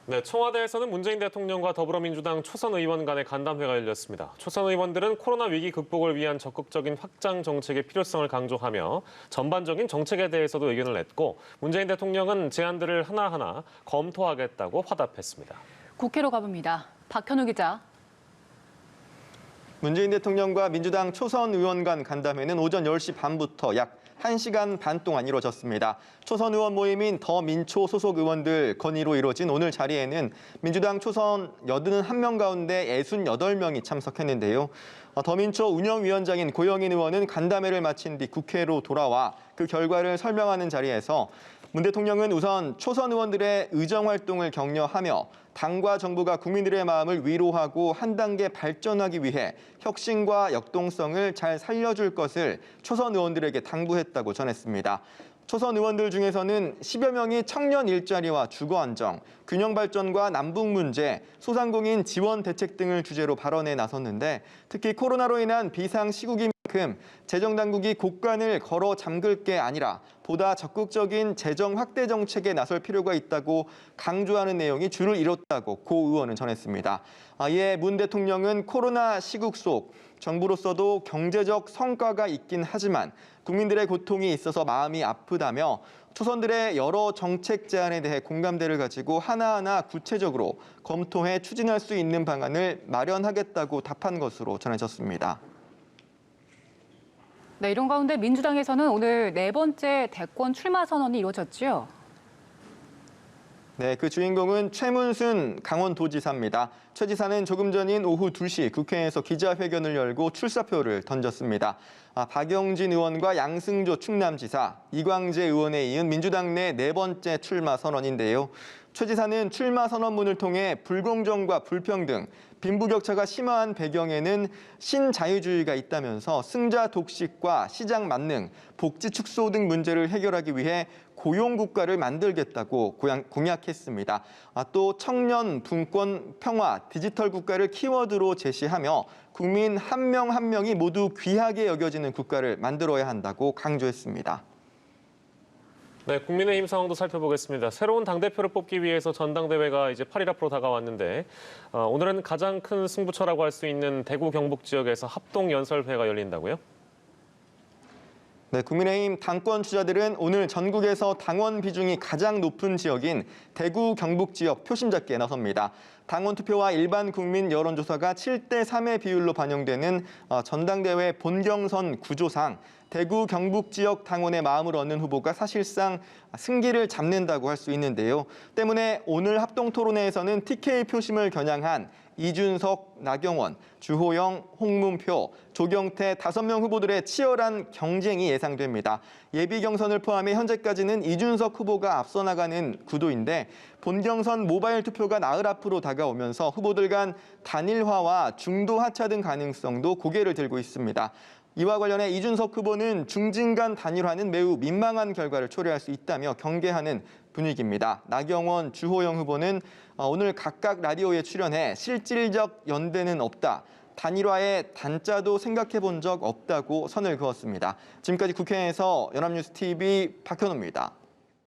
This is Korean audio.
네, 청와대에서는 문재인 대통령과 더불어민주당 초선 의원 간의 간담회가 열렸습니다. 초선 의원들은 코로나 위기 극복을 위한 적극적인 확장 정책의 필요성을 강조하며 전반적인 정책에 대해서도 의견을 냈고 문재인 대통령은 제안들을 하나하나 검토하겠다고 화답했습니다. 국회로 가봅니다. 박현우 기자. 문재인 대통령과 민주당 초선 의원 간 간담회는 오전 10시 반부터 약 1시간 반 동안 이루어졌습니다. 초선 의원 모임인 더민초 소속 의원들 건의로 이루어진 오늘 자리에는 민주당 초선 81명 가운데 68명이 참석했는데요. 더민초 운영위원장인 고영인 의원은 간담회를 마친 뒤 국회로 돌아와 그 결과를 설명하는 자리에서 문 대통령은 우선 초선 의원들의 의정 활동을 격려하며 당과 정부가 국민들의 마음을 위로하고 한 단계 발전하기 위해 혁신과 역동성을 잘 살려줄 것을 초선 의원들에게 당부했다고 전했습니다. 초선 의원들 중에서는 10여 명이 청년 일자리와 주거 안정, 균형 발전과 남북 문제, 소상공인 지원 대책 등을 주제로 발언에 나섰는데 특히 코로나로 인한 비상 시국인 만큼 재정 당국이 곳간을 걸어 잠글 게 아니라 보다 적극적인 재정 확대 정책에 나설 필요가 있다고 강조하는 내용이 주를 이뤘다고 고 의원은 전했습니다. 이에 문 대통령은 코로나 시국 속 정부로서도 경제적 성과가 있긴 하지만 국민들의 고통이 있어서 마음이 아프다며 초선들의 여러 정책 제안에 대해 공감대를 가지고 하나하나 구체적으로 검토해 추진할 수 있는 방안을 마련하겠다고 답한 것으로 전해졌습니다. 네, 이런 가운데 민주당에서는 오늘 네 번째 대권 출마 선언이 이루어졌죠. 네, 그 주인공은 최문순 강원도지사입니다. 최 지사는 조금 전인 오후 2시 국회에서 기자회견을 열고 출사표를 던졌습니다. 박영진 의원과 양승조 충남지사, 이광재 의원에 이은 민주당 내 네 번째 출마 선언인데요. 최 지사는 출마 선언문을 통해 불공정과 불평등, 빈부격차가 심화한 배경에는 신자유주의가 있다면서 승자 독식과 시장 만능, 복지 축소 등 문제를 해결하기 위해 고용국가를 만들겠다고 공약했습니다. 또 청년, 분권, 평화, 디지털 국가를 키워드로 제시하며 국민 한 명 한 명이 모두 귀하게 여겨지는 국가를 만들어야 한다고 강조했습니다. 네, 국민의힘 상황도 살펴보겠습니다. 새로운 당대표를 뽑기 위해서 전당대회가 이제 8일 앞으로 다가왔는데 오늘은 가장 큰 승부처라고 할 수 있는 대구 경북 지역에서 합동연설회가 열린다고요? 네, 국민의힘 당권 주자들은 오늘 전국에서 당원 비중이 가장 높은 지역인 대구 경북 지역 표심 잡기에 나섭니다. 당원 투표와 일반 국민 여론조사가 7대 3의 비율로 반영되는 전당대회 본경선 구조상 대구 경북 지역 당원의 마음을 얻는 후보가 사실상 승기를 잡는다고 할 수 있는데요. 때문에 오늘 합동 토론회에서는 TK 표심을 겨냥한 이준석, 나경원, 주호영, 홍문표, 조경태 5명 후보들의 치열한 경쟁이 예상됩니다. 예비 경선을 포함해 현재까지는 이준석 후보가 앞서 나가는 구도인데 본경선 모바일 투표가 나흘 앞으로 다가오면서 후보들 간 단일화와 중도 하차 등 가능성도 고개를 들고 있습니다. 이와 관련해 이준석 후보는 중진 간 단일화는 매우 민망한 결과를 초래할 수 있다며 경계하는 분위기입니다. 나경원, 주호영 후보는 오늘 각각 라디오에 출연해 실질적 연대는 없다. 단일화의 단자도 생각해 본 적 없다고 선을 그었습니다. 지금까지 국회에서 연합뉴스 TV 박현우입니다.